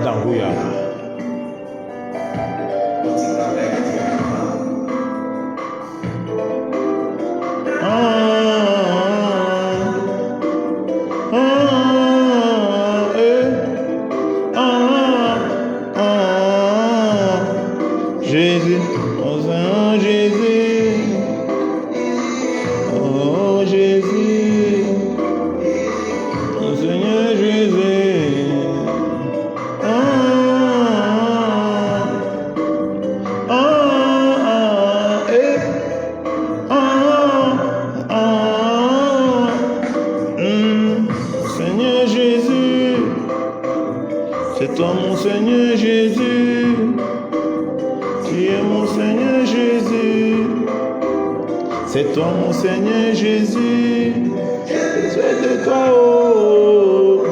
Danguya. Jésus, oh Saint Jésus, oh Jésus, oh Seigneur Jésus, Seigneur Jésus, c'est toi mon Seigneur Jésus. Tu es mon Seigneur Jésus, c'est toi mon Seigneur Jésus, c'est de toi, oh,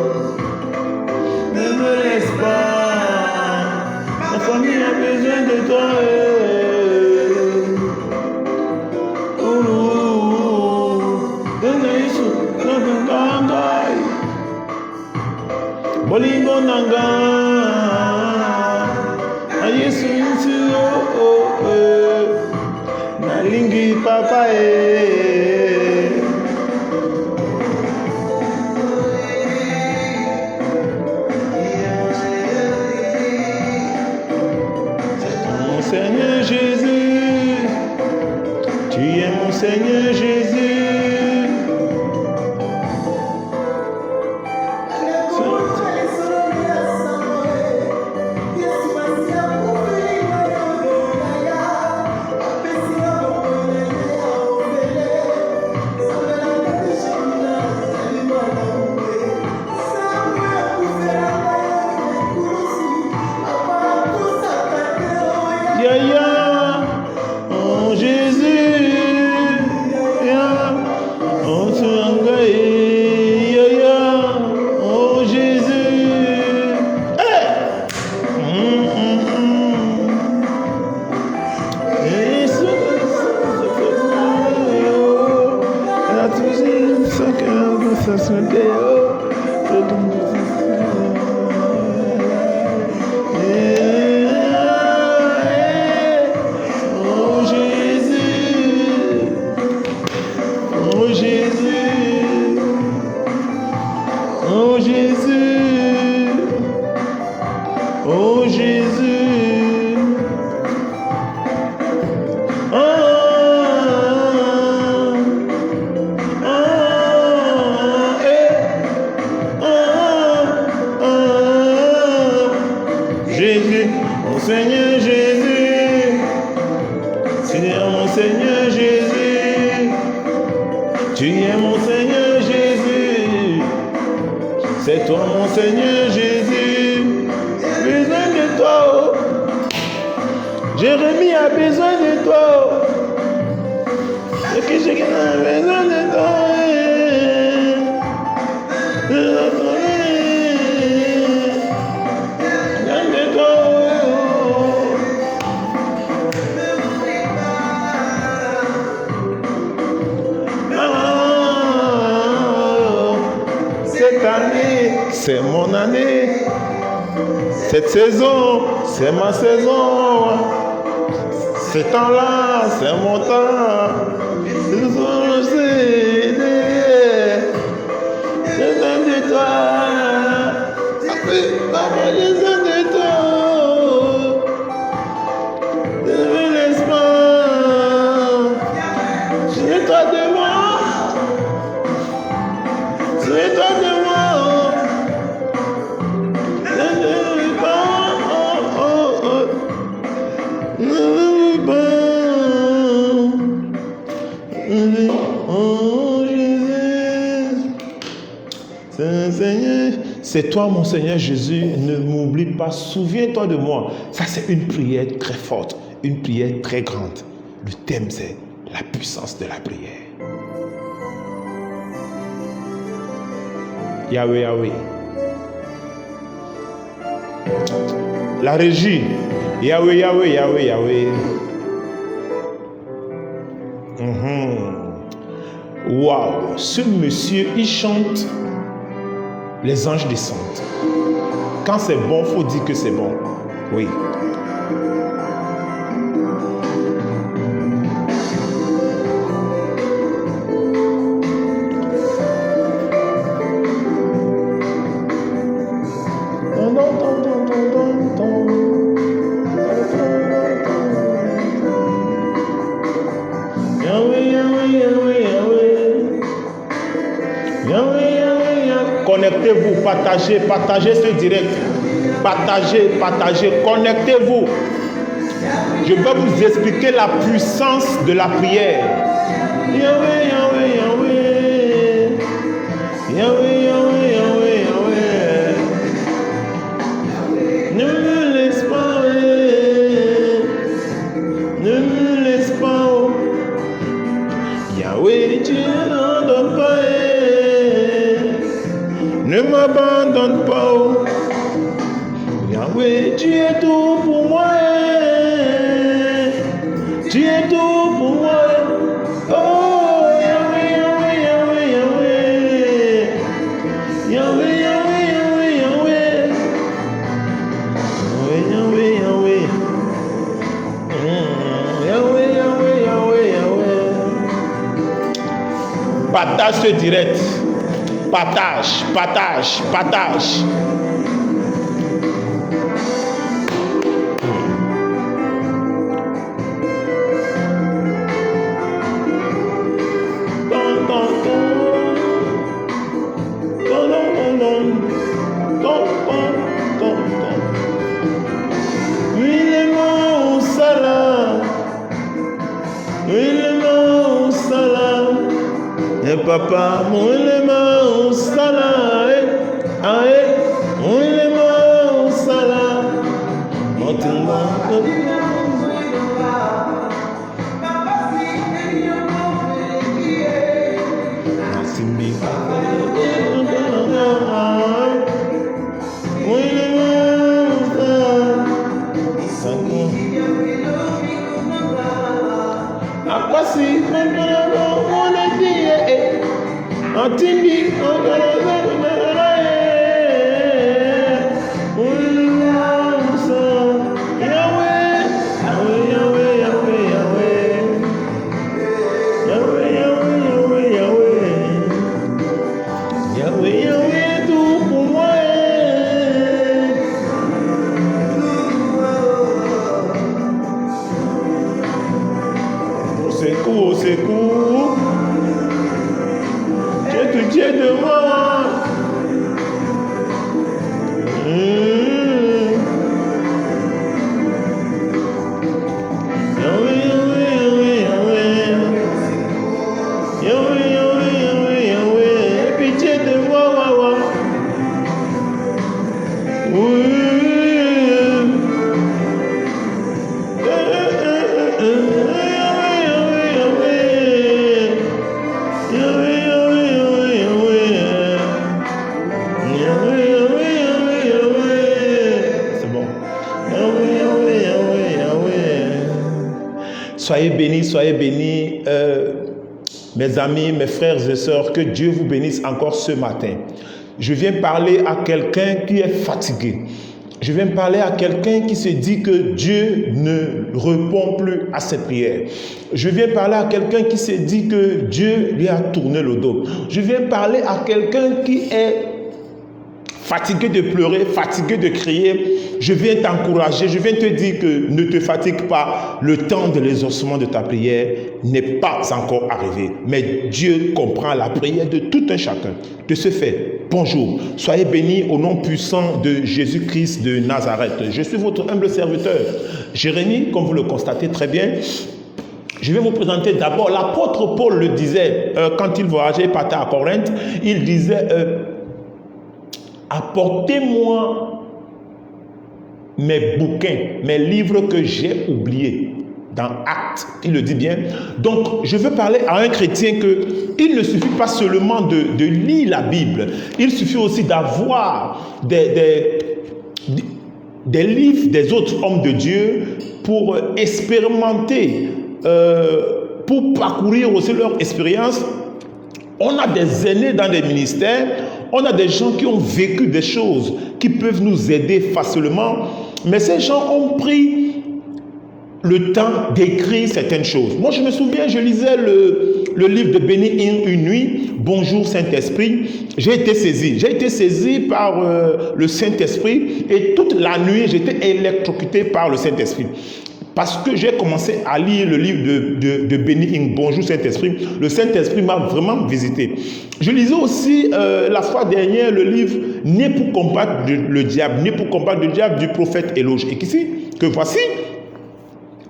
ne me laisse pas, ma famille a besoin de toi, Bolingo nanga, Yesu nti nalingi papa mon Seigneur Jésus, tu es mon Seigneur Jésus. Oh Jésus, oh oh Jésus, oh Jésus, oh Jésus, Jésus, mon Seigneur Jésus, Seigneur mon Seigneur Jésus, tu es mon Seigneur Jésus, c'est toi mon Seigneur Jésus, besoin de toi, oh. Jérémie a besoin de toi, oh. Et que j'ai besoin de toi, Cette année, c'est mon année. Cette saison, c'est ma saison. Ce temps-là, c'est mon temps. Je besoin de toi. Papa, je besoin de toi. Ne me laisse pas. Souviens-toi de moi. Souviens-toi de moi. Oh Jésus, Seigneur, c'est toi mon Seigneur Jésus, ne m'oublie pas, souviens-toi de moi. Ça c'est une prière très forte, une prière très grande. Le thème c'est la puissance de la prière. Yahweh, Yahweh. La régie. Yahweh, Yahweh, Yahweh, Yahweh. Waouh, ce monsieur, il chante, les anges descendent. Quand c'est bon, il faut dire que c'est bon. Oui. Connectez-vous, partagez ce direct. Partagez, connectez-vous. Je vais vous expliquer la puissance de la prière. Yahweh, Yahweh, Yahweh. Yahweh, Yahweh, Yahweh, Yahweh. Ne me laisse pas, ne me laisse pas. Yahweh, Dieu n'abandonne pas. Ne m'abandonne pas. Yahweh, tu es tout pour moi. Tu es tout pour moi. Oh, Yahweh, Yahweh, Yahweh, Yahweh. Yahweh, Yahweh, Yahweh, Yahweh. Yahweh, Yahweh, Yahweh. Yahweh, Yahweh, Yahweh, Yahweh. Partage ce direct. Partage. Papa, mon élément au salam, mon élément au salam, mon secours. Tu es tout Dieu de moi. Pitié de moi. Soyez bénis, mes amis, mes frères et sœurs, que Dieu vous bénisse encore ce matin. Je viens parler à quelqu'un qui est fatigué. Je viens parler à quelqu'un qui se dit que Dieu ne répond plus à ses prières. Je viens parler à quelqu'un qui se dit que Dieu lui a tourné le dos. Je viens parler à quelqu'un qui est fatigué de pleurer, fatigué de crier. Je viens t'encourager, je viens te dire que ne te fatigue pas. Le temps de l'exaucement de ta prière n'est pas encore arrivé. Mais Dieu comprend la prière de tout un chacun. De ce fait, bonjour. Soyez bénis au nom puissant de Jésus-Christ de Nazareth. Je suis votre humble serviteur, Jérémie, comme vous le constatez très bien. Je vais vous présenter d'abord. L'apôtre Paul le disait quand il voyageait, partait à Corinthe. Il disait... apportez-moi mes bouquins, mes livres que j'ai oubliés. Dans Actes, il le dit bien. Donc, je veux parler à un chrétien qu'il ne suffit pas seulement de lire la Bible. Il suffit aussi d'avoir des livres des autres hommes de Dieu pour expérimenter, pour parcourir aussi leur expérience, On a des aînés dans des ministères, on a des gens qui ont vécu des choses qui peuvent nous aider facilement, mais ces gens ont pris le temps d'écrire certaines choses. Moi, je me souviens, je lisais le livre de Benny Hinn, Une nuit, Bonjour Saint-Esprit. J'ai été saisi par le Saint-Esprit, et toute la nuit, j'étais électrocuté par le Saint-Esprit. Parce que j'ai commencé à lire le livre de Benny Hinn, Bonjour Saint-Esprit. Le Saint-Esprit m'a vraiment visité. Je lisais aussi la fois dernière le livre Né pour combattre le diable, Né pour combattre le diable du prophète Éloge. Et qu'ici, que voici,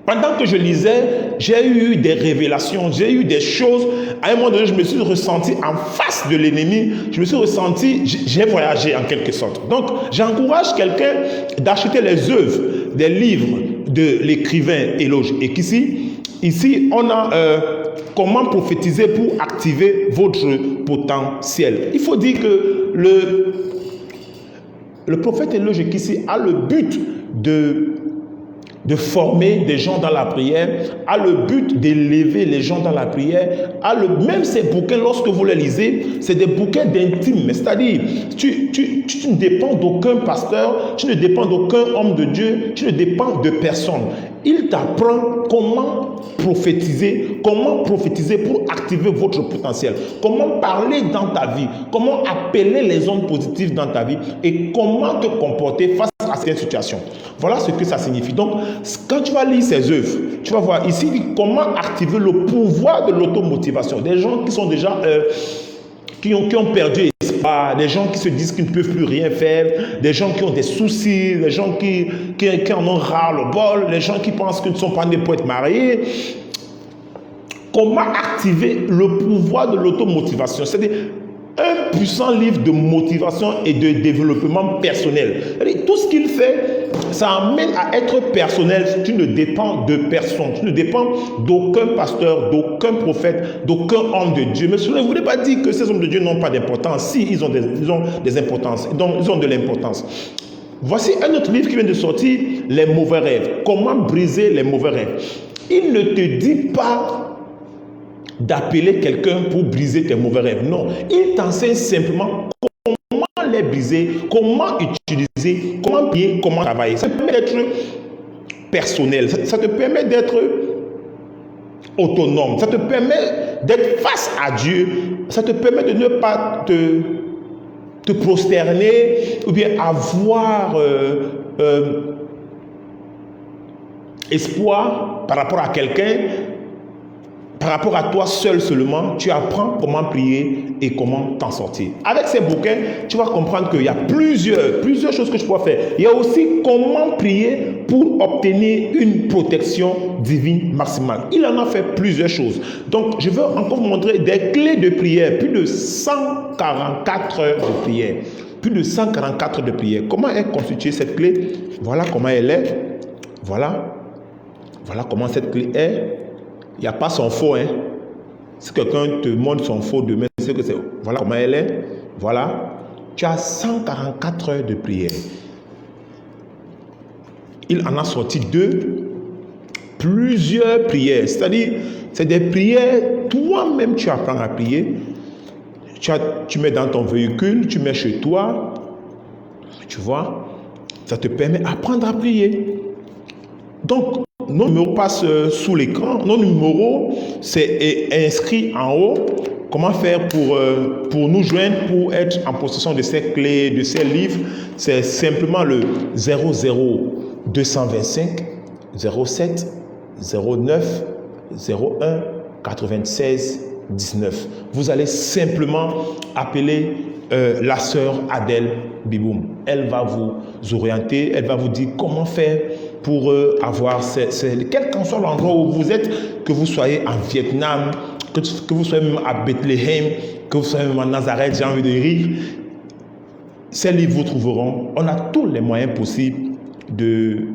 pendant que je lisais, j'ai eu des révélations, j'ai eu des choses. À un moment donné, je me suis ressenti en face de l'ennemi. Je me suis ressenti, j'ai voyagé en quelque sorte. Donc, j'encourage quelqu'un d'acheter les œuvres, des livres de l'écrivain Éloge. Et ici, on a comment prophétiser pour activer votre potentiel. Il faut dire que le prophète Éloge ici a le but de former des gens dans la prière, a le but d'élever les gens dans la prière, même ces bouquins, lorsque vous les lisez, c'est des bouquins d'intime, c'est-à-dire, tu ne dépends d'aucun pasteur, tu ne dépends d'aucun homme de Dieu, tu ne dépends de personne. Il t'apprend comment prophétiser pour activer votre potentiel, comment parler dans ta vie, comment appeler les ondes positives dans ta vie et comment te comporter face à cette situation. Voilà ce que ça signifie. Donc, quand tu vas lire ces œuvres, tu vas voir ici comment activer le pouvoir de l'automotivation. Des gens qui sont déjà qui ont perdu espoir, des gens qui se disent qu'ils ne peuvent plus rien faire, des gens qui ont des soucis, des gens qui en ont ras le bol, les gens qui pensent qu'ils ne sont pas nés pour être mariés. Comment activer le pouvoir de l'automotivation? C'est-à-dire un puissant livre de motivation et de développement personnel. Tout ce qu'il fait, ça amène à être personnel. Tu ne dépends de personne. Tu ne dépends d'aucun pasteur, d'aucun prophète, d'aucun homme de Dieu. Mais je ne voulais pas dire que ces hommes de Dieu n'ont pas d'importance. Si, ils ont des importances. Donc, ils ont de l'importance. Voici un autre livre qui vient de sortir, Les mauvais rêves. Comment briser les mauvais rêves. Il ne te dit pas d'appeler quelqu'un pour briser tes mauvais rêves. Non, il t'enseigne simplement comment les briser, comment utiliser, comment prier, comment travailler. Ça te permet d'être personnel, ça te permet d'être autonome, ça te permet d'être face à Dieu, ça te permet de ne pas te prosterner ou bien avoir espoir par rapport à quelqu'un. Par rapport à toi seul seulement, tu apprends comment prier et comment t'en sortir. Avec ces bouquins, tu vas comprendre qu'il y a plusieurs choses que tu peux faire. Il y a aussi comment prier pour obtenir une protection divine maximale. Il en a fait plusieurs choses. Donc, je veux encore vous montrer des clés de prière. Plus de 144 heures de prière. Plus de 144 de prière. Comment est constituée cette clé? Voilà comment elle est. Voilà comment cette clé est. Il n'y a pas son faux. Si quelqu'un te montre son faux demain, c'est que c'est. Voilà comment elle est. Voilà. Tu as 144 heures de prière. Il en a sorti plusieurs prières. C'est-à-dire, c'est des prières, toi-même tu apprends à prier. Tu mets dans ton véhicule, tu mets chez toi. Tu vois, ça te permet d'apprendre à prier. Donc, nos numéros passent sous l'écran. Nos numéros, c'est inscrit en haut. Comment faire pour nous joindre, pour être en possession de ces clés, de ces livres? C'est simplement le 00225 07 09 01 96 19. Vous allez simplement appeler la sœur Adèle Biboum. Elle va vous orienter, elle va vous dire comment faire pour avoir quel qu'en soit l'endroit où vous êtes, que vous soyez en Vietnam, que vous soyez même à Bethléem, que vous soyez même à Nazareth, j'ai envie de rire. Ces livres vous trouveront. On a tous les moyens possibles de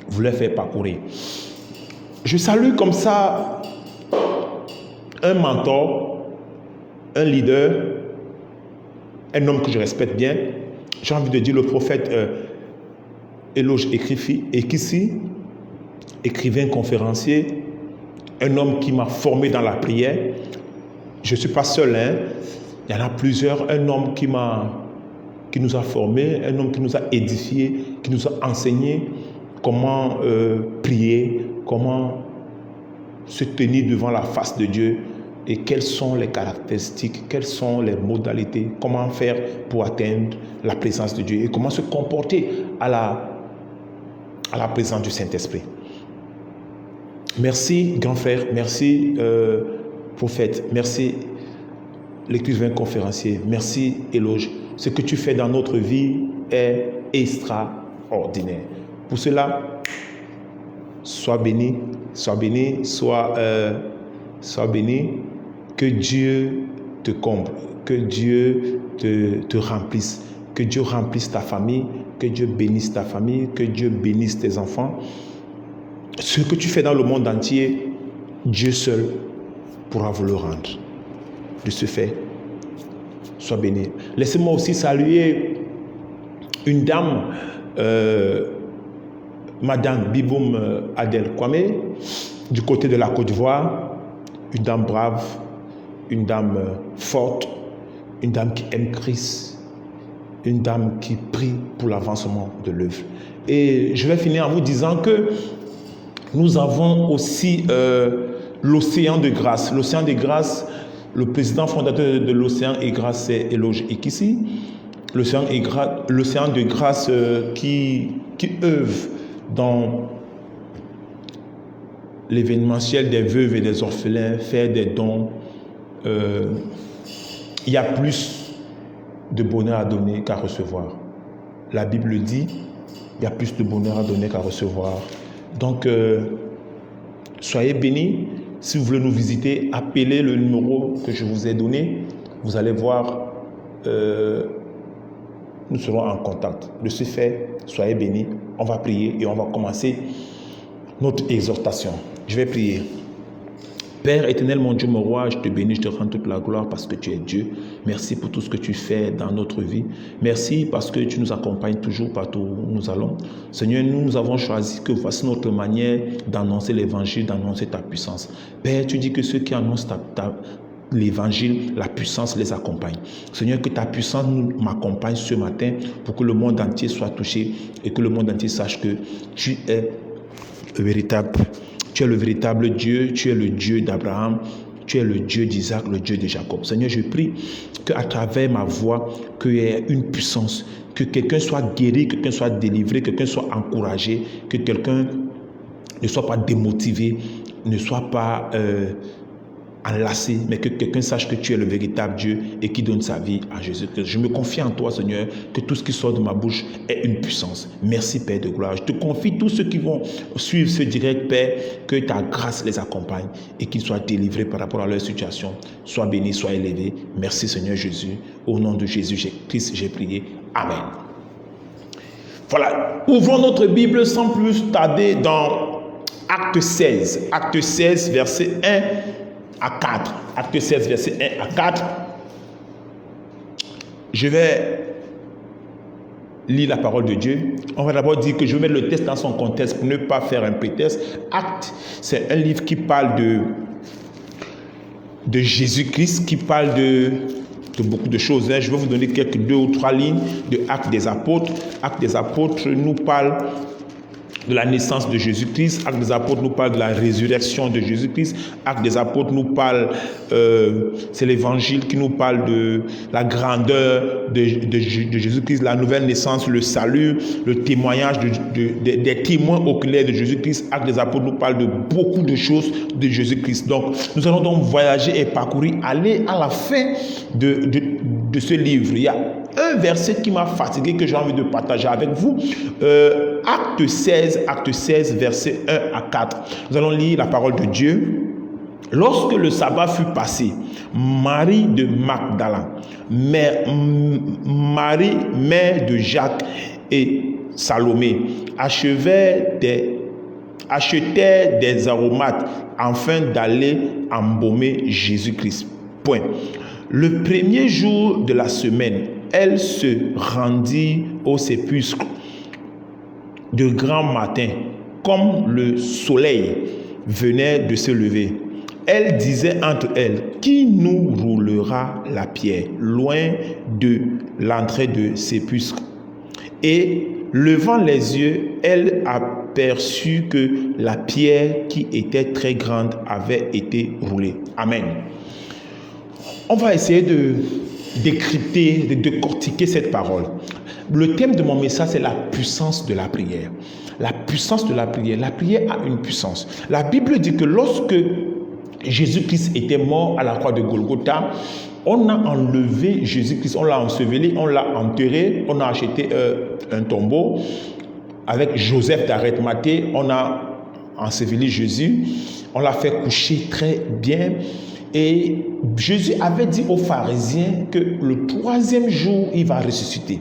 vous les faire parcourir. Je salue comme ça un mentor, un leader, un homme que je respecte bien. J'ai envie de dire le prophète Éloge Ekissi, écrivain conférencier, un homme qui m'a formé dans la prière. je ne suis pas seul, hein. Il y en a plusieurs. Un homme qui nous a formés, un homme qui nous a édifiés, qui nous a enseigné comment prier, comment se tenir devant la face de Dieu et quelles sont les caractéristiques, quelles sont les modalités, comment faire pour atteindre la présence de Dieu et comment se comporter à la présence du Saint-Esprit. Merci, grand frère, merci, prophète, merci, l'écrivain conférencier, merci, éloge. Ce que tu fais dans notre vie est extraordinaire. Pour cela, sois béni, sois béni, sois béni, que Dieu te comble, que Dieu te remplisse, que Dieu remplisse ta famille, que Dieu bénisse ta famille, que Dieu bénisse tes enfants. Ce que tu fais dans le monde entier, Dieu seul pourra vous le rendre. De ce fait, sois béni. Laissez-moi aussi saluer une dame, Madame Biboum Adel Kwame, du côté de la Côte d'Ivoire, une dame brave, une dame forte, une dame qui aime Christ, une dame qui prie pour l'avancement de l'œuvre. Et je vais finir en vous disant que nous avons aussi l'Océan de Grâce. L'Océan de Grâce, le président fondateur de l'Océan de Grâce, c'est Eloge Ikissi. L'Océan de Grâce qui œuvre dans l'événementiel des veuves et des orphelins, faire des dons. Il y a plus de bonheur à donner qu'à recevoir. La Bible dit, il y a plus de bonheur à donner qu'à recevoir. Donc, soyez bénis. Si vous voulez nous visiter, appelez le numéro que je vous ai donné. Vous allez voir, nous serons en contact. De ce fait, soyez bénis. On va prier et on va commencer notre exhortation. Je vais prier. Père éternel, mon Dieu, mon roi, je te bénis, je te rends toute la gloire parce que tu es Dieu. Merci pour tout ce que tu fais dans notre vie. Merci parce que tu nous accompagnes toujours partout où nous allons. Seigneur, nous avons choisi que voici notre manière d'annoncer l'évangile, d'annoncer ta puissance. Père, tu dis que ceux qui annoncent l'évangile, la puissance les accompagne. Seigneur, que ta puissance m'accompagne ce matin pour que le monde entier soit touché et que le monde entier sache que tu es véritable. Tu es le véritable Dieu, tu es le Dieu d'Abraham, tu es le Dieu d'Isaac, le Dieu de Jacob. Seigneur, je prie qu'à travers ma voix, qu'il y ait une puissance, que quelqu'un soit guéri, que quelqu'un soit délivré, que quelqu'un soit encouragé, que quelqu'un ne soit pas démotivé, ne soit pas enlacé, mais que quelqu'un sache que tu es le véritable Dieu et qui donne sa vie à Jésus-Christ. Je me confie en toi, Seigneur, que tout ce qui sort de ma bouche est une puissance. Merci, Père de gloire. Je te confie tous ceux qui vont suivre ce direct, Père, que ta grâce les accompagne et qu'ils soient délivrés par rapport à leur situation. Sois béni, sois élevé. Merci, Seigneur Jésus. Au nom de Jésus-Christ, j'ai prié. Amen. Voilà. Ouvrons notre Bible sans plus tarder dans Acte 16. Acte 16, verset 1 à 4. Acte 16, verset 1 à 4. Je vais lire la parole de Dieu. On va d'abord dire que je vais mettre le texte dans son contexte pour ne pas faire un prétexte. Acte, c'est un livre qui parle de Jésus-Christ, qui parle de beaucoup de choses. Je vais vous donner quelques 2 ou 3 lignes de Acte des Apôtres. Acte des Apôtres nous parle de la naissance de Jésus-Christ. Acte des Apôtres nous parle de la résurrection de Jésus-Christ. Acte des Apôtres nous parle, c'est l'évangile qui nous parle de la grandeur de Jésus-Christ, la nouvelle naissance, le salut, le témoignage des témoins oculaires de Jésus-Christ. Acte des Apôtres nous parle de beaucoup de choses de Jésus-Christ. Donc, nous allons donc voyager et parcourir, aller à la fin de ce livre. Il y a un verset qui m'a fatigué, que j'ai envie de partager avec vous. Acte 16, verset 1 à 4. Nous allons lire la parole de Dieu. Lorsque le sabbat fut passé, Marie de Magdala, Marie, mère de Jacques et Salomé, achetaient des aromates afin d'aller embaumer Jésus-Christ. Point. Le premier jour de la semaine, elle se rendit au sépulcre de grand matin, comme le soleil venait de se lever. elles disaient entre elles, qui nous roulera la pierre loin de l'entrée de sépulcre? Et levant les yeux, elle aperçut que la pierre qui était très grande avait été roulée. Amen. On va essayer de décrypter, de décortiquer cette parole. Le thème de mon message, c'est la puissance de la prière. La puissance de la prière. La prière a une puissance. La Bible dit que lorsque Jésus-Christ était mort à la croix de Golgotha, on a enlevé Jésus-Christ, on l'a enseveli, on l'a enterré, on a acheté un tombeau avec Joseph d'Arimathée, on a enseveli Jésus, on l'a fait coucher très bien. Et Jésus avait dit aux pharisiens que le troisième jour, il va ressusciter.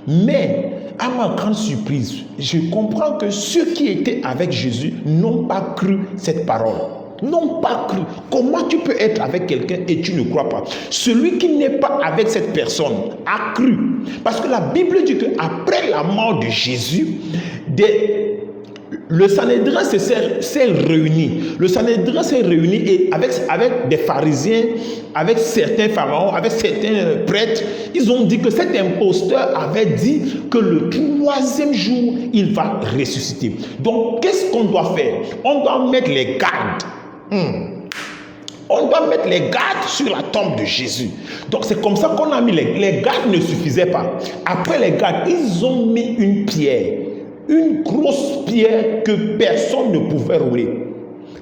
Mais, à ma grande surprise, je comprends que ceux qui étaient avec Jésus n'ont pas cru cette parole. N'ont pas cru. Comment tu peux être avec quelqu'un et tu ne crois pas? Celui qui n'est pas avec cette personne a cru. Parce que la Bible dit qu'après la mort de Jésus, le Sanhédrin s'est réuni. Le Sanhédrin s'est réuni et avec des pharisiens, avec certains pharaons, avec certains prêtres, ils ont dit que cet imposteur avait dit que le troisième jour, il va ressusciter. Donc, qu'est-ce qu'on doit faire? On doit mettre les gardes. On doit mettre les gardes sur la tombe de Jésus. Donc, c'est comme ça qu'on a mis les gardes ne suffisaient pas. Après les gardes, ils ont mis une pierre. Une grosse pierre que personne ne pouvait rouler.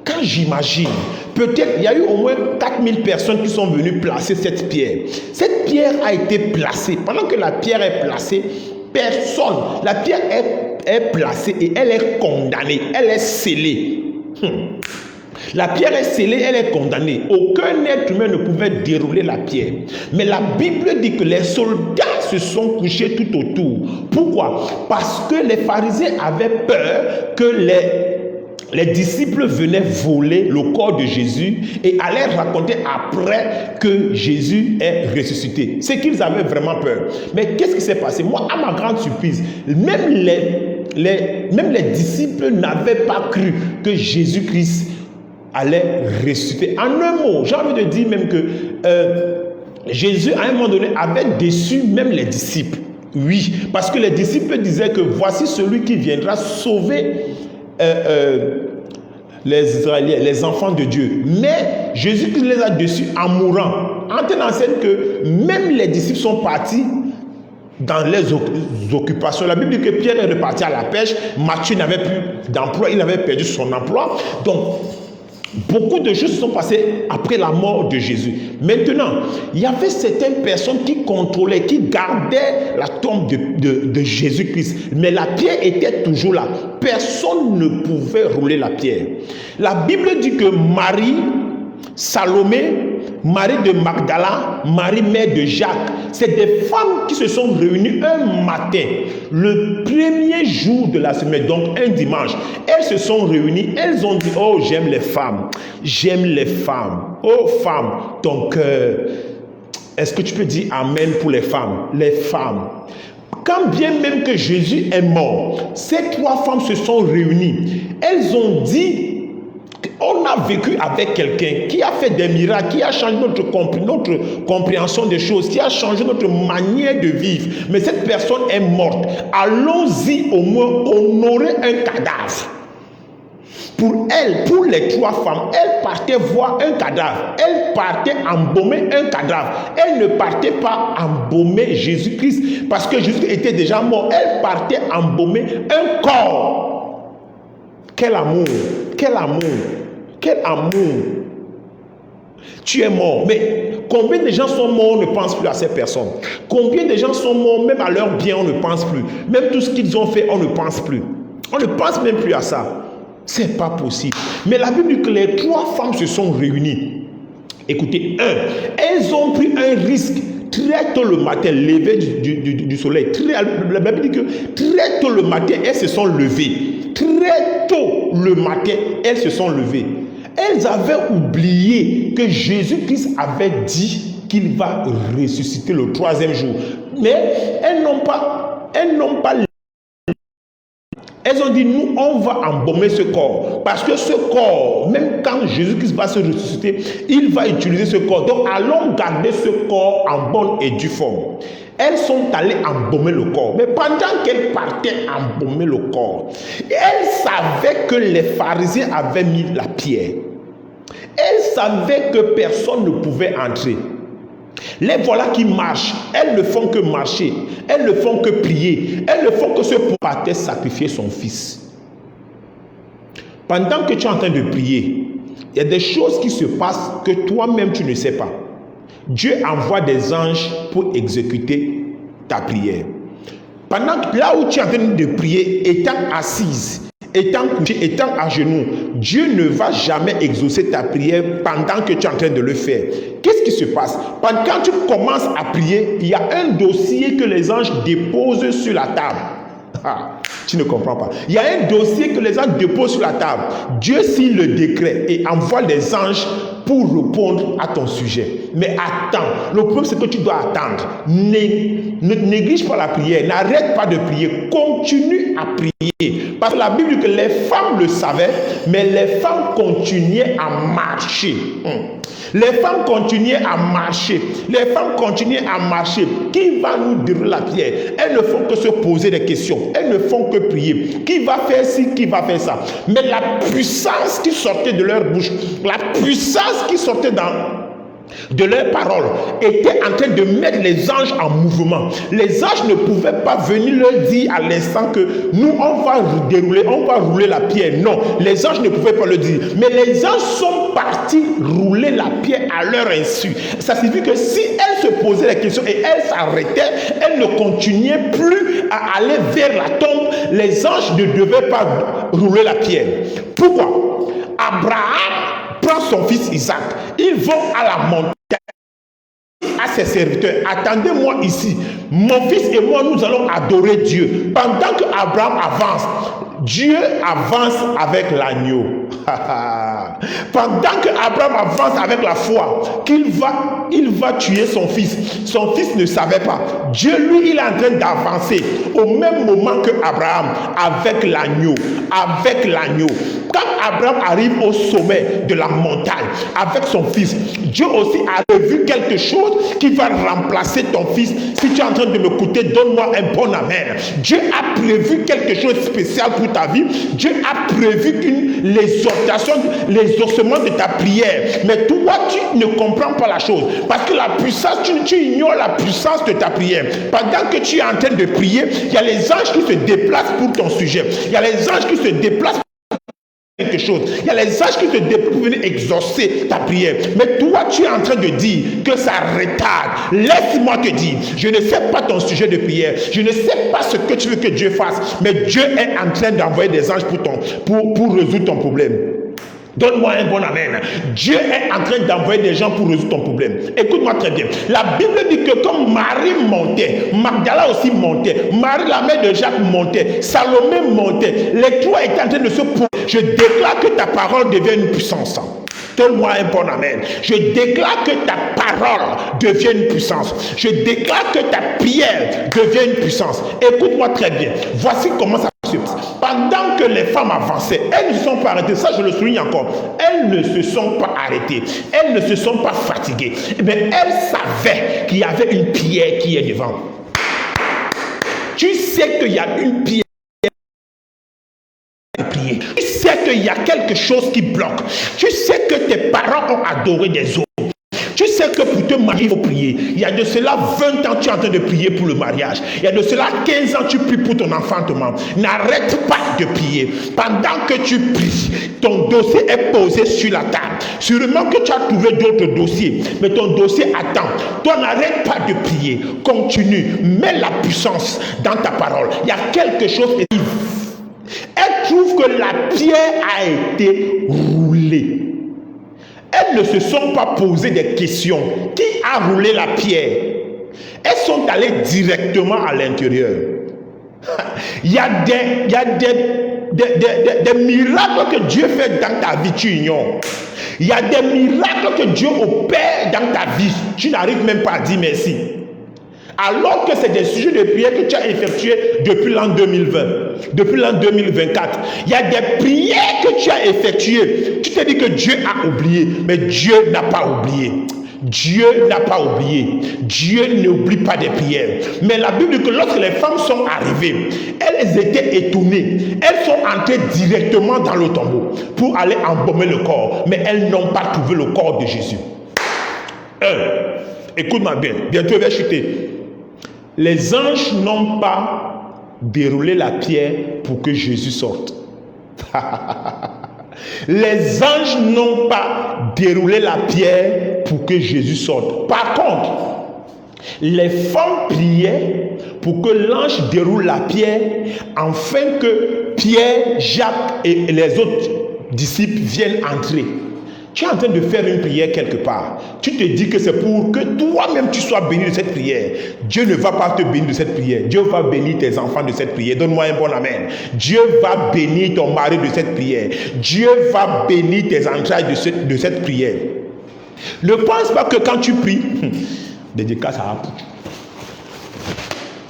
Quand j'imagine, peut-être il y a eu au moins 4000 personnes qui sont venues placer cette pierre. Cette pierre a été placée. Pendant que la pierre est placée, personne. La pierre est placée et elle est condamnée. Elle est scellée. La pierre est scellée, elle est condamnée. Aucun être humain ne pouvait dérouler la pierre. Mais la Bible dit que les soldats se sont couchés tout autour. Pourquoi? Parce que les pharisiens avaient peur que les disciples venaient voler le corps de Jésus et allaient raconter après que Jésus est ressuscité. C'est qu'ils avaient vraiment peur. Mais qu'est-ce qui s'est passé? Moi, à ma grande surprise, même les disciples n'avaient pas cru que Jésus-Christ allait ressusciter. En un mot, j'ai envie de dire même que Jésus, à un moment donné, avait déçu même les disciples. Oui, parce que les disciples disaient que voici celui qui viendra sauver les Israéliens, les enfants de Dieu. Mais Jésus les a déçus en mourant, en tenant en scène que même les disciples sont partis dans les occupations. La Bible dit que Pierre est reparti à la pêche, Matthieu n'avait plus d'emploi, il avait perdu son emploi. Donc, beaucoup de choses se sont passées après la mort de Jésus. Maintenant, il y avait certaines personnes qui contrôlaient, qui gardaient la tombe de Jésus-Christ. Mais la pierre était toujours là. Personne ne pouvait rouler la pierre. La Bible dit que Marie, Salomé, Marie de Magdala, Marie mère de Jacques, c'est des femmes qui se sont réunies un matin, le premier jour de la semaine, donc un dimanche. Elles se sont réunies, elles ont dit, oh j'aime les femmes, oh femme, ton cœur. Est-ce que tu peux dire amen pour les femmes? Les femmes. Quand bien même que Jésus est mort, ces trois femmes se sont réunies. Elles ont dit, on a vécu avec quelqu'un qui a fait des miracles, qui a changé notre compréhension des choses, qui a changé notre manière de vivre. Mais cette personne est morte. Allons-y au moins honorer un cadavre. Pour elle, pour les trois femmes, elles partaient voir un cadavre. Elles partaient embaumer un cadavre. Elles ne partaient pas embaumer Jésus-Christ parce que Jésus était déjà mort. Elles partaient embaumer un corps. Quel amour! Quel amour! Quel amour! Tu es mort. Mais combien de gens sont morts, on ne pense plus à ces personnes. Combien de gens sont morts, même à leur bien, on ne pense plus. Même tout ce qu'ils ont fait, on ne pense plus. On ne pense même plus à ça. C'est pas possible. Mais la Bible dit que les trois femmes se sont réunies. Écoutez, elles ont pris un risque très tôt le matin, lever du soleil. La Bible dit que très tôt le matin, elles se sont levées. Très tôt le matin, elles se sont levées. Elles avaient oublié que Jésus-Christ avait dit qu'il va ressusciter le troisième jour. Mais elles n'ont pas Elles ont dit, nous, on va embaumer ce corps. Parce que ce corps, même quand Jésus-Christ va se ressusciter, il va utiliser ce corps. Donc, allons garder ce corps en bonne et due forme. Elles sont allées embaumer le corps. Mais pendant qu'elles partaient embaumer le corps, elles savaient que les pharisiens avaient mis la pierre. Elles savaient que personne ne pouvait entrer. Les voilà qui marchent. Elles ne font que marcher. Elles ne font que prier. Elles ne font que se partir sacrifier son fils. Pendant que tu es en train de prier, il y a des choses qui se passent que toi-même tu ne sais pas. Dieu envoie des anges pour exécuter ta prière. Pendant que là où tu es en train de prier, étant assise, étant couché, étant à genoux, Dieu ne va jamais exaucer ta prière pendant que tu es en train de le faire. Qu'est-ce qui se passe? Quand tu commences à prier, il y a un dossier que les anges déposent sur la table. Ah, tu ne comprends pas. Il y a un dossier que les anges déposent sur la table. Dieu signe le décret et envoie les anges pour répondre à ton sujet. Mais attends, le problème c'est que tu dois attendre. Ne néglige pas la prière, n'arrête pas de prier, continue à prier. Parce que la Bible dit que les femmes le savaient, mais les femmes continuaient à marcher. Les femmes continuaient à marcher. Les femmes continuaient à marcher. Qui va nous dérouler la prière? Elles ne font que se poser des questions. Elles ne font que prier. Qui va faire ci? Qui va faire ça? Mais la puissance qui sortait de leur bouche, la puissance qui sortait de leurs paroles était en train de mettre les anges en mouvement. Les anges ne pouvaient pas venir leur dire à l'instant que nous on va rouler la pierre. Non, les anges ne pouvaient pas le dire. Mais les anges sont partis rouler la pierre à leur insu. Ça signifie que si elles se posaient la question et elles s'arrêtaient, elles ne continuaient plus à aller vers la tombe. Les anges ne devaient pas rouler la pierre. Pourquoi? Abraham prend son fils Isaac. Ils vont à la montagne à ses serviteurs. Attendez-moi ici. Mon fils et moi, nous allons adorer Dieu. Pendant que Abraham avance, Dieu avance avec l'agneau. Pendant que Abraham avance avec la foi, il va tuer son fils. Son fils ne savait pas. Dieu, lui, il est en train d'avancer au même moment que Abraham avec l'agneau. Avec l'agneau. Quand Abraham arrive au sommet de la montagne avec son fils, Dieu aussi a prévu quelque chose qui va remplacer ton fils. Si tu es en train de m'écouter, donne-moi un bon amen. Dieu a prévu quelque chose de spécial pour ta vie. Dieu a prévu l'exaucement de ta prière. Mais toi, tu ne comprends pas la chose. Parce que la puissance, tu ignores la puissance de ta prière. Pendant que tu es en train de prier, il y a les anges qui se déplacent pour ton sujet. Il y a les anges qui se déplacent quelque chose. Il y a les anges qui te déplacent pour venir exaucer ta prière. Mais toi, tu es en train de dire que ça retarde. Laisse-moi te dire, je ne sais pas ton sujet de prière. Je ne sais pas ce que tu veux que Dieu fasse. Mais Dieu est en train d'envoyer des anges pour résoudre ton problème. Donne-moi un bon amen. Dieu est en train d'envoyer des gens pour résoudre ton problème. Écoute-moi très bien. La Bible dit que comme Marie montait, Magdala aussi montait, Marie la mère de Jacques montait, Salomé montait, les trois étaient en train de se poser. Je déclare que ta parole devient une puissance. Donne-moi un bon amen. Je déclare que ta parole devient une puissance. Je déclare que ta prière devient une puissance. Écoute-moi très bien. Voici comment ça se passe. Pendant que les femmes avançaient, elles ne se sont pas arrêtées. Ça, je le souligne encore. Elles ne se sont pas arrêtées. Elles ne se sont pas fatiguées. Mais elles savaient qu'il y avait une pierre qui est devant. Tu sais qu'il y a une pierre. Tu sais qu'il y a quelque chose qui bloque. Tu sais que tes parents ont adoré des autres. Tu sais que pour te marier, il faut prier. Il y a de cela 20 ans, tu es en train de prier pour le mariage. Il y a de cela 15 ans, tu pries pour ton enfantement. N'arrête pas de prier. Pendant que tu pries, ton dossier est posé sur la table. Sûrement que tu as trouvé d'autres dossiers, mais ton dossier attend. Toi, n'arrête pas de prier. Continue. Mets la puissance dans ta parole. Il y a quelque chose qui... Elles trouvent que la pierre a été roulée. Elles ne se sont pas posé des questions. Qui a roulé la pierre? Elles sont allées directement à l'intérieur. Il y a des miracles que Dieu fait dans ta vie, tu ignores. Il y a des miracles que Dieu opère dans ta vie. Tu n'arrives même pas à dire merci. Alors que c'est des sujets de prière que tu as effectués depuis l'an 2020, depuis l'an 2024. Il y a des prières que tu as effectuées. Tu te dis que Dieu a oublié, mais Dieu n'a pas oublié. Dieu n'a pas oublié. Dieu n'oublie pas des prières. Mais la Bible dit que lorsque les femmes sont arrivées, elles étaient étonnées. Elles sont entrées directement dans le tombeau pour aller embaumer le corps. Mais elles n'ont pas trouvé le corps de Jésus. Écoute-moi bien, bientôt il va chuter. Les anges n'ont pas déroulé la pierre pour que Jésus sorte. Les anges n'ont pas déroulé la pierre pour que Jésus sorte. Par contre, les femmes priaient pour que l'ange déroule la pierre afin que Pierre, Jacques et les autres disciples viennent entrer. Tu es en train de faire une prière quelque part. Tu te dis que c'est pour que toi-même tu sois béni de cette prière. Dieu ne va pas te bénir de cette prière. Dieu va bénir tes enfants de cette prière. Donne-moi un bon amen. Dieu va bénir ton mari de cette prière. Dieu va bénir tes entrailles de cette prière. Ne pense pas que quand tu pries, dédicace à Apou.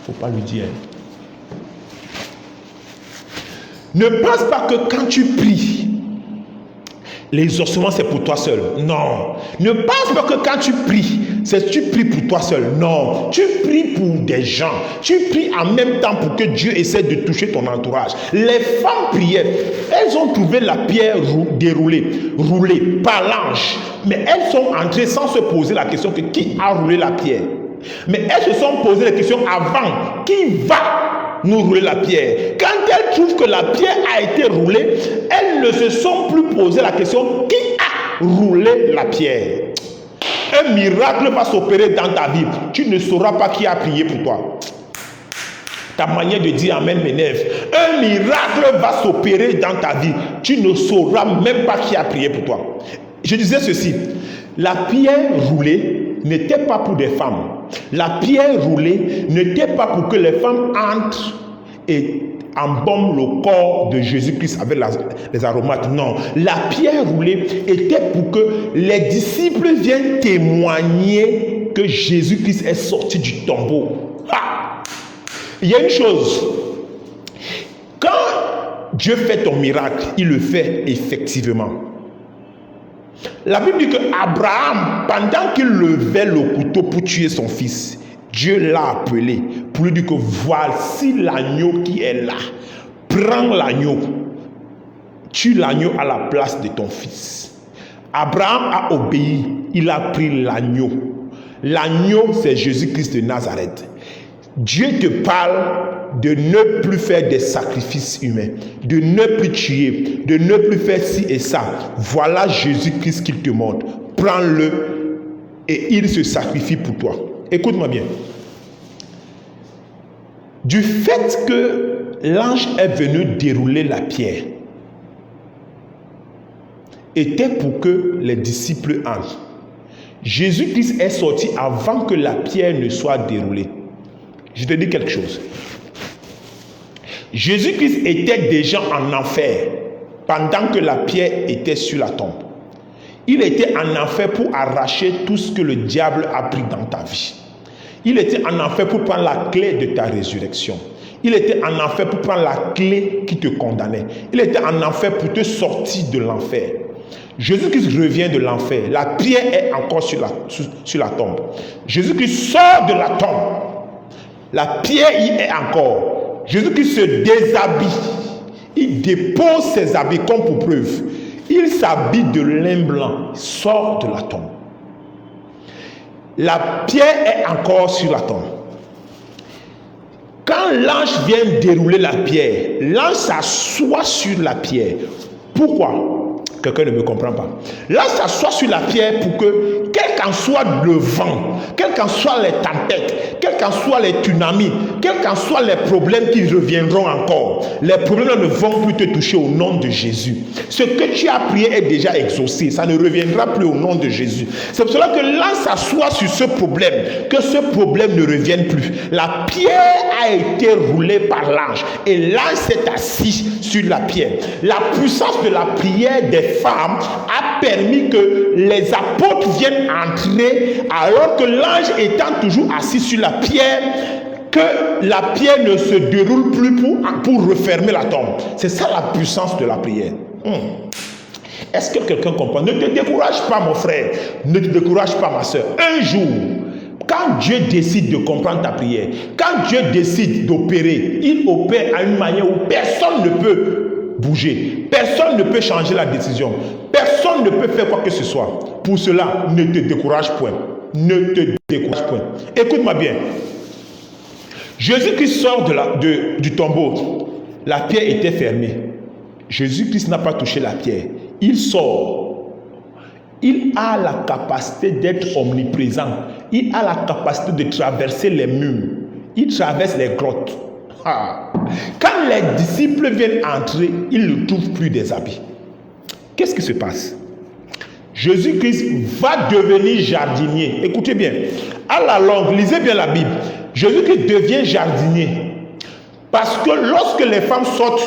Faut pas lui dire. Ne pense pas que quand tu pries, l'exaucement c'est pour toi seul. Non. Ne pense pas que quand tu pries, tu pries pour toi seul. Non. Tu pries pour des gens. Tu pries en même temps pour que Dieu essaie de toucher ton entourage. Les femmes priaient. Elles ont trouvé la pierre roulée par l'ange. Mais elles sont entrées sans se poser la question que qui a roulé la pierre. Mais elles se sont posées la question avant. Qui va nous rouler la pierre? Quand elles trouvent que la pierre a été roulée, elles ne se sont plus posé la question qui a roulé la pierre. Un miracle va s'opérer dans ta vie. Tu ne sauras pas qui a prié pour toi. Ta manière de dire amen m'énerve. Un miracle va s'opérer dans ta vie. Tu ne sauras même pas qui a prié pour toi. Je disais ceci. La pierre roulée n'était pas pour des femmes. La pierre roulée n'était pas pour que les femmes entrent et embaument le corps de Jésus-Christ avec les aromates. Non, la pierre roulée était pour que les disciples viennent témoigner que Jésus-Christ est sorti du tombeau. Il y a une chose. Quand Dieu fait ton miracle, il le fait effectivement. La Bible dit que Abraham, pendant qu'il levait le couteau pour tuer son fils, Dieu l'a appelé pour lui dire que voici l'agneau qui est là. Prends l'agneau. Tue l'agneau à la place de ton fils. Abraham a obéi. Il a pris l'agneau. L'agneau, c'est Jésus-Christ de Nazareth. Dieu te parle de ne plus faire des sacrifices humains, de ne plus tuer, de ne plus faire ci et ça. Voilà Jésus-Christ qu'il te montre. Prends-le et il se sacrifie pour toi. Écoute-moi bien. Du fait que l'ange est venu dérouler la pierre, était pour que les disciples entrent. Jésus-Christ est sorti avant que la pierre ne soit déroulée. Je te dis quelque chose. Jésus-Christ était déjà en enfer pendant que la pierre était sur la tombe. Il était en enfer pour arracher tout ce que le diable a pris dans ta vie. Il était en enfer pour prendre la clé de ta résurrection. Il était en enfer pour prendre la clé qui te condamnait. Il était en enfer pour te sortir de l'enfer. Jésus-Christ revient de l'enfer. La pierre est encore sur la tombe. Jésus-Christ sort de la tombe. La pierre y est encore. Jésus-Christ se déshabille. Il dépose ses habits comme pour preuve. Il s'habille de lin blanc. Il sort de la tombe. La pierre est encore sur la tombe. Quand l'ange vient dérouler la pierre, l'ange s'assoit sur la pierre. Pourquoi? Quelqu'un ne me comprend pas. L'ange s'assoit sur la pierre pour que, quel qu'en soit le vent, quels qu'en soient les tempêtes, quels qu'en soient les tsunamis, quels qu'en soient les problèmes qui reviendront encore, les problèmes ne vont plus te toucher au nom de Jésus. Ce que tu as prié est déjà exaucé. Ça ne reviendra plus au nom de Jésus. C'est pour cela que l'ange s'assoit sur ce problème, que ce problème ne revienne plus. La pierre a été roulée par l'ange et l'ange s'est assis sur la pierre. La puissance de la prière des femmes a permis que les apôtres viennent entrer alors que l'ange étant toujours assis sur la que la pierre ne se déroule plus pour refermer la tombe. C'est ça la puissance de la prière. Est-ce que quelqu'un comprend? Ne te décourage pas, mon frère. Ne te décourage pas, ma soeur. Un jour, quand Dieu décide de comprendre ta prière, quand Dieu décide d'opérer, il opère à une manière où personne ne peut bouger. Personne ne peut changer la décision. Personne ne peut faire quoi que ce soit. Pour cela, ne te décourage point. Ne te décourage point. Écoute-moi bien. Jésus-Christ sort du tombeau. La pierre était fermée. Jésus-Christ n'a pas touché la pierre. Il sort. Il a la capacité d'être omniprésent. Il a la capacité de traverser les murs. Il traverse les grottes. Quand les disciples viennent entrer, ils ne trouvent plus des habits. Qu'est-ce qui se passe? Jésus-Christ va devenir jardinier. Écoutez bien. À la longue, lisez bien la Bible. Jésus-Christ devient jardinier. Parce que lorsque les femmes sortent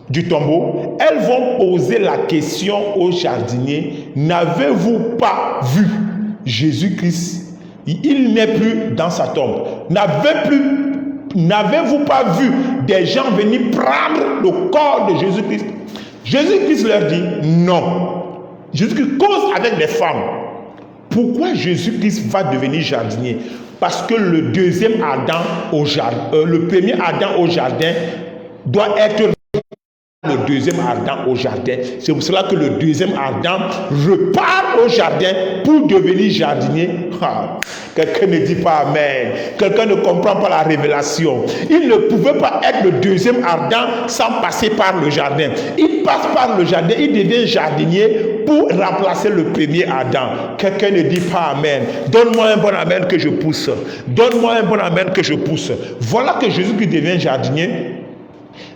du tombeau, elles vont poser la question au jardinier: n'avez-vous pas vu Jésus-Christ? Il n'est plus dans sa tombe. N'avez-vous pas vu des gens venir prendre le corps de Jésus-Christ? Jésus-Christ leur dit non. Jésus-Christ cause avec les femmes. Pourquoi Jésus-Christ va devenir jardinier? Parce que le deuxième Adam au jardin, le premier Adam au jardin doit être le deuxième Adam au jardin. C'est pour cela que le deuxième Adam repart au jardin pour devenir jardinier. Quelqu'un ne dit pas amen. Quelqu'un ne comprend pas la révélation. Il ne pouvait pas être le deuxième Adam sans passer par le jardin. Il passe par le jardin, il devient jardinier pour remplacer le premier Adam. Quelqu'un ne dit pas amen. Donne-moi un bon amen que je pousse. Donne-moi un bon amen que je pousse. Voilà que Jésus qui devient jardinier.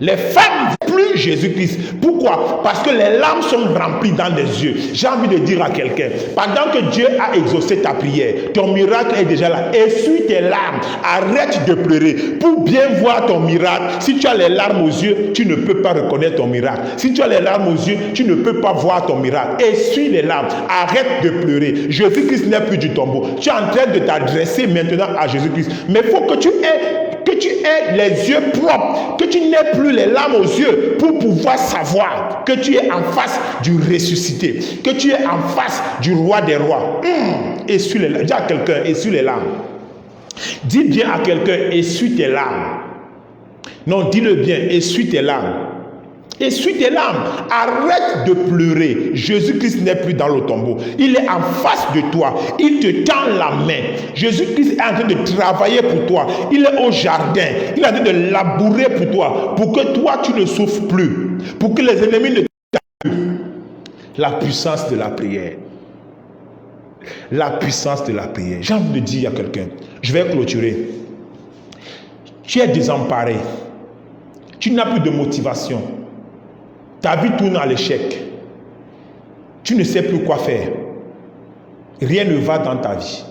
Les femmes plus Jésus-Christ. Pourquoi? Parce que les larmes sont remplies dans les yeux. J'ai envie de dire à quelqu'un, pendant que Dieu a exaucé ta prière, ton miracle est déjà là. Essuie tes larmes. Arrête de pleurer. Pour bien voir ton miracle, si tu as les larmes aux yeux, tu ne peux pas reconnaître ton miracle. Si tu as les larmes aux yeux, tu ne peux pas voir ton miracle. Essuie les larmes. Arrête de pleurer. Jésus-Christ n'est plus du tombeau. Tu es en train de t'adresser maintenant à Jésus-Christ. Mais il faut que tu aies les yeux propres, que tu n'aies plus les larmes aux yeux pour pouvoir savoir que tu es en face du ressuscité, que tu es en face du roi des rois. Essuie les larmes. Dis à quelqu'un, essuie les larmes. Dis bien à quelqu'un, essuie tes larmes. Non, dis-le bien, essuie tes larmes. Essuie tes larmes. Arrête de pleurer. Jésus-Christ n'est plus dans le tombeau. Il est en face de toi. Il te tend la main. Jésus-Christ est en train de travailler pour toi. Il est au jardin. Il est en train de labourer pour toi. Pour que toi, tu ne souffres plus. Pour que les ennemis ne t'attaquent plus. La puissance de la prière. La puissance de la prière. J'ai envie de dire à quelqu'un. Je vais clôturer. Tu es désemparé. Tu n'as plus de motivation. Ta vie tourne à l'échec. Tu ne sais plus quoi faire. Rien ne va dans ta vie.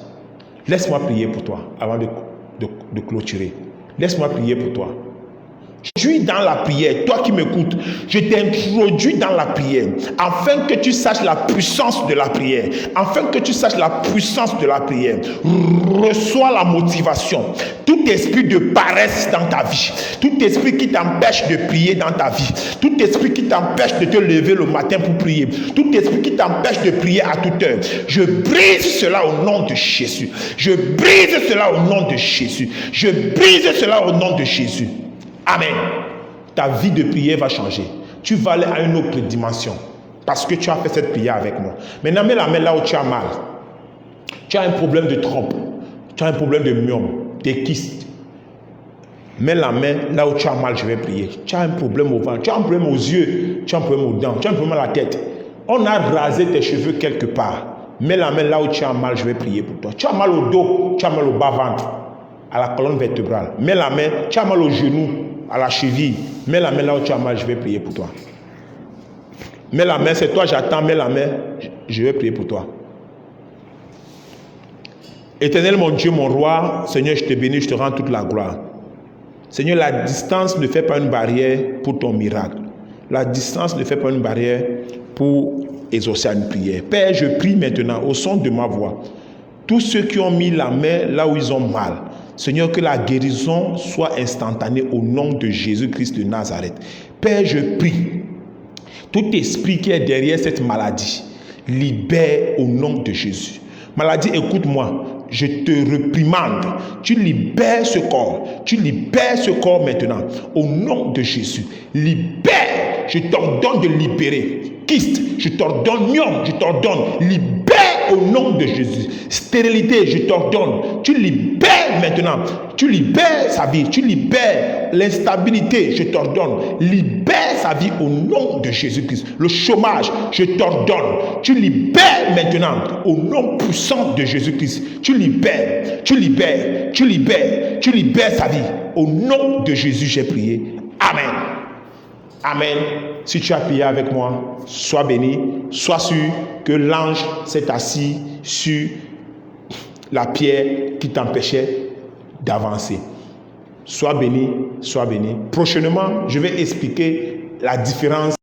Laisse-moi prier pour toi avant de clôturer. Laisse-moi prier pour toi. Je suis dans la prière. Toi qui m'écoutes, je t'introduis dans la prière afin que tu saches la puissance de la prière. Afin que tu saches la puissance de la prière. Reçois la motivation. Tout esprit de paresse dans ta vie, tout esprit qui t'empêche de prier dans ta vie, tout esprit qui t'empêche de te lever le matin pour prier, tout esprit qui t'empêche de prier à toute heure, je brise cela au nom de Jésus. Je brise cela au nom de Jésus. Je brise cela au nom de Jésus. Amen. Ta vie de prière va changer. Tu vas aller à une autre dimension parce que tu as fait cette prière avec moi. Maintenant, mets la main là où tu as mal. Tu as un problème de trompe. Tu as un problème de myome, des kystes. Mets la main là où tu as mal, je vais prier. Tu as un problème au ventre, tu as un problème aux yeux, tu as un problème aux dents, tu as un problème à la tête. On a rasé tes cheveux quelque part. Mets la main là où tu as mal, je vais prier pour toi. Tu as mal au dos, tu as mal au bas-ventre, à la colonne vertébrale. Mets la main, tu as mal au genou, à la cheville. Mets la main là où tu as mal, je vais prier pour toi. Mets la main, c'est toi, j'attends, mets la main, je vais prier pour toi. Éternel mon Dieu, mon roi, Seigneur, je te bénis, je te rends toute la gloire. Seigneur, la distance ne fait pas une barrière pour ton miracle. La distance ne fait pas une barrière pour exaucer une prière. Père, je prie maintenant au son de ma voix. Tous ceux qui ont mis la main là où ils ont mal, Seigneur, que la guérison soit instantanée au nom de Jésus-Christ de Nazareth. Père, je prie, tout esprit qui est derrière cette maladie, libère au nom de Jésus. Maladie, écoute-moi, je te réprimande. Tu libères ce corps. Tu libères ce corps maintenant. Au nom de Jésus. Libère. Je t'ordonne de libérer. Kyste, je t'ordonne. Myome, je t'ordonne. Libère au nom de Jésus. Stérilité, je t'ordonne. Tu libères maintenant. Tu libères sa vie. Tu libères l'instabilité. Je t'ordonne. Libère sa vie au nom de Jésus-Christ. Le chômage, je t'ordonne. Tu libères maintenant au nom puissant de Jésus-Christ. Tu libères. Tu libères. Tu libères. Tu libères sa vie. Au nom de Jésus, j'ai prié. Amen. Amen. Si tu as prié avec moi, sois béni. Sois sûr que l'ange s'est assis sur la pierre qui t'empêchait d'avancer. Sois béni, sois béni. Prochainement, je vais expliquer la différence